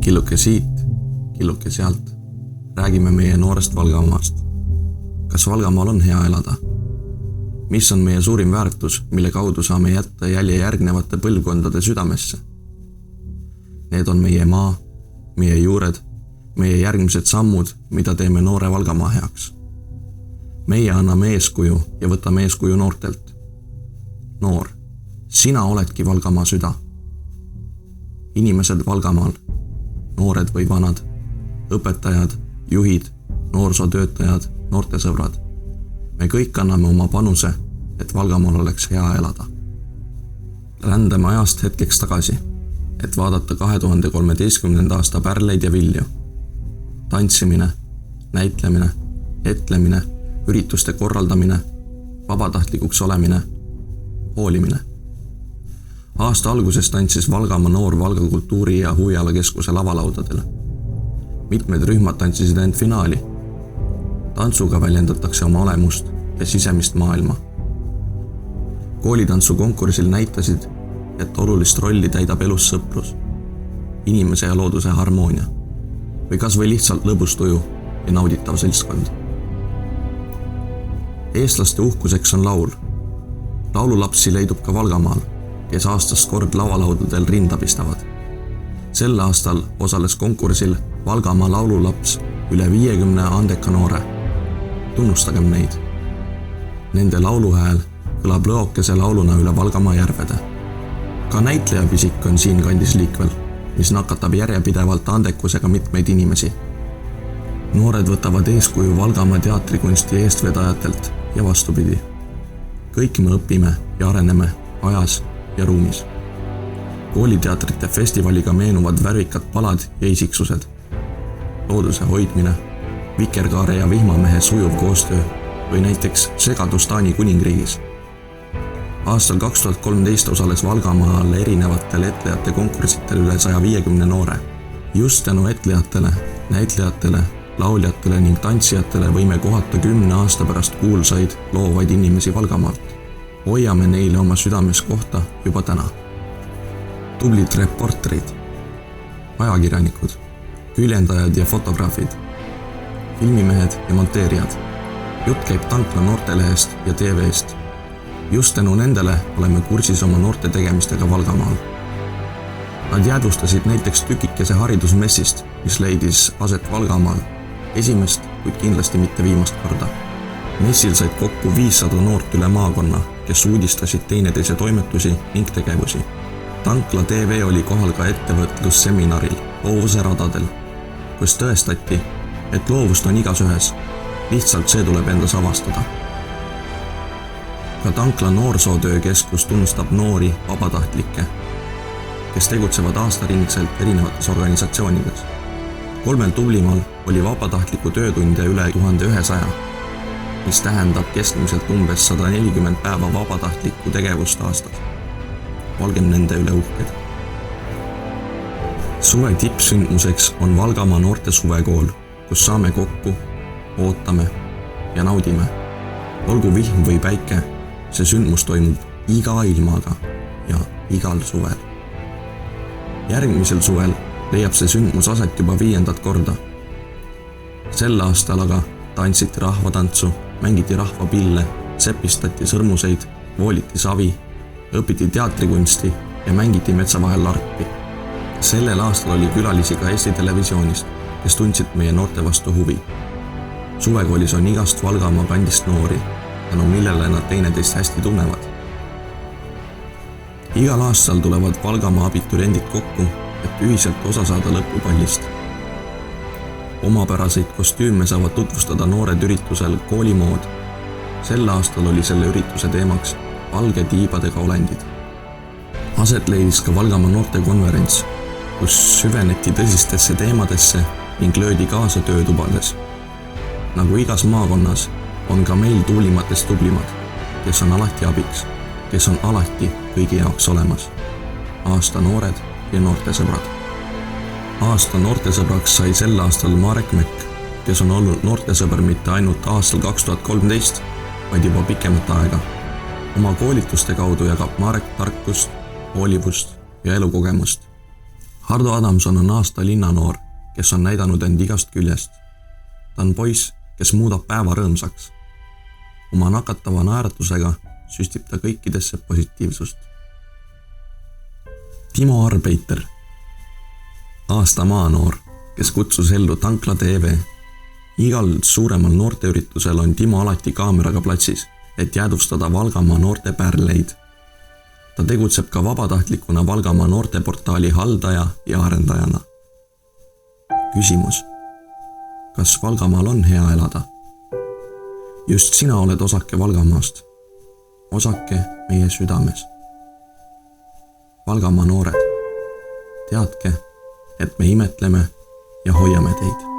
Killuke siit, killuke sealt. Räägime meie noorest Valgamaast. Kas Valgamaal on hea elada? Mis on meie suurim väärtus, mille kaudu saame jätta jälje järgnevate põlvkondade südamesse? Need on meie maa, meie juured, meie järgmised sammud, mida teeme noore Valgamaa heaks. Meie anname eeskuju ja võtame eeskuju noortelt. Noor, sina oledki Valgamaa süda. Inimesed Valgamaal, noored või vanad, õpetajad, juhid, noorsootöötajad, noortesõbrad. Me kõik anname oma panuse, et Valgamaal oleks hea elada. Rändame ajast hetkeks tagasi, et vaadata 2013. aasta pärleid ja vilju. Tantsimine, näitlemine, etlemine, ürituste korraldamine, vabatahtlikuks olemine, hoolimine. Aasta alguses tantsis Valgamaa noor Valga kultuuri- ja huvialakeskuse lavalaudadele. Mitmed rühmad tantsisid end finaali. Tantsuga väljendatakse oma olemust ja sisemist maailma. Koolitantsukonkursil näitasid, et olulist rolli täidab elus sõprus, inimese ja looduse harmoonia või kas või lihtsalt lõbustuju ja nauditav seltskond. Eestlaste uhkuseks on laul. Laululapsi leidub ka Valgamaal, kes aastast kord lavalaudadel rinda pistavad. Sel aastal osales konkursil Valgamaa laululaps üle 50 andeka noore. Tunnustagem neid. Nende lauluhääl kõlab lõokese lauluna üle Valgamaa järvede. Ka näitlejapisik on siin kandis liikvel, mis nakatab järjepidevalt andekusega mitmeid inimesi. Noored võtavad eeskuju Valgamaa teatrikunsti eestvedajatelt ja vastupidi. Kõik me õpime ja areneme ajas ja ruumis. Kooliteatrite festivaliga meenuvad värvikad palad ja isiksused. Looduse hoidmine, vikerkaare ja vihmamehe sujuv koostöö või näiteks segadus Taani kuningriigis. Aastal 2013 osales Valgamaal erinevatel etlejate konkursitel üle 150 noore. Just tänu etlejatele, näitlejatele, lauljatele ning tantsijatele võime kohata 10 aasta pärast kuulsaid loovaid inimesi Valgamaalt. Hoiame neile oma südames kohta juba täna. Tublid reporterid, ajakirjanikud, küljendajad ja fotograafid, filmimehed ja monteerijad. Jutt käib Tankla noortelehest ja TV-st. Just tänu nendele oleme kursis oma noorte tegemistega Valgamaal. Nad jäädvustasid näiteks tükikese haridusmessist, mis leidis aset Valgamaal. Esimest, kuid kindlasti mitte viimast korda. Messil said kokku 500 noort üle maakonna, kes uudistasid teineteise toimetusi ning tegevusi. Tankla TV oli kohal ka ettevõtlusseminaril loovuse radadel, kus tõestati, et loovust on igas ühes. Lihtsalt see tuleb endas avastada. Ka Tankla noorsootöökeskus tunnustab noori vabatahtlikke, kes tegutsevad aastaringselt erinevates organisatsioonides. 3 tublimal oli vabatahtliku töötunde üle 1100, mis tähendab keskmiselt umbes 140 päeva vabatahtlikku tegevust aastas. Olgem nende üle uhked. Suve tippsündmuseks on Valgamaa noorte suvekool, kus saame kokku, ootame ja naudime. Olgu vihm või päike, see sündmus toimub iga ilmaga ja igal suvel. Järgmisel suvel leiab see sündmus aset juba 5. korda. Sel aastal aga tantsiti rahvatantsu, mängiti rahvapille, sepistati sõrmuseid, vooliti savi, õpiti teatrikunsti ja mängiti metsa vahel larpi. Sellel aastal oli külalisi ka Eesti Televisioonist, kes tundsid meie noorte vastu huvi. Suvekoolis on igast Valgamaa kandist noori, tänu millele nad teineteist hästi tunnevad. Igal aastal tulevad Valgamaa abituriendid kokku, et ühiselt osa saada lõpupallist. Omapäraseid kostüüme saavad tutvustada noored üritusel koolimood. Sel aastal oli selle ürituse teemaks valge tiibadega olendid. Aset leidis ka Valgamaa noortekonverents, kus süveneti tõsistesse teemadesse ning löödi kaasa töötubades. Nagu igas maakonnas on ka meil tuulimatest tublimad, kes on alati abiks, kes on alati kõigi jaoks olemas. Aasta noored ja noortesõbrad. Aasta noortesõbraks sai sel aastal Marek Mekk, kes on olnud noortesõber mitte ainult aastal 2013, vaid juba pikemat aega. Oma koolituste kaudu jagab Marek tarkust, hoolivust ja elukogemust. Hardo Adamson on aasta linnanoor, kes on näidanud end igast küljest. Ta on poiss, kes muudab päeva rõõmsaks. Oma nakatava naeratusega süstib ta kõikidesse positiivsust. Timo Arbeiter, aasta maanoor, kes kutsus ellu Tankla TV. Igal suuremal noorteüritusel on Timo alati kaameraga platsis, et jäädvustada Valgamaa noorte pärleid. Ta tegutseb ka vabatahtlikuna Valgamaa noorteportaali haldaja ja arendajana. Küsimus: kas Valgamaal on hea elada? Just sina oled osake Valgamaast, osake meie südames. Valgamaa noored, teadke, et me imetleme ja hoiame teid.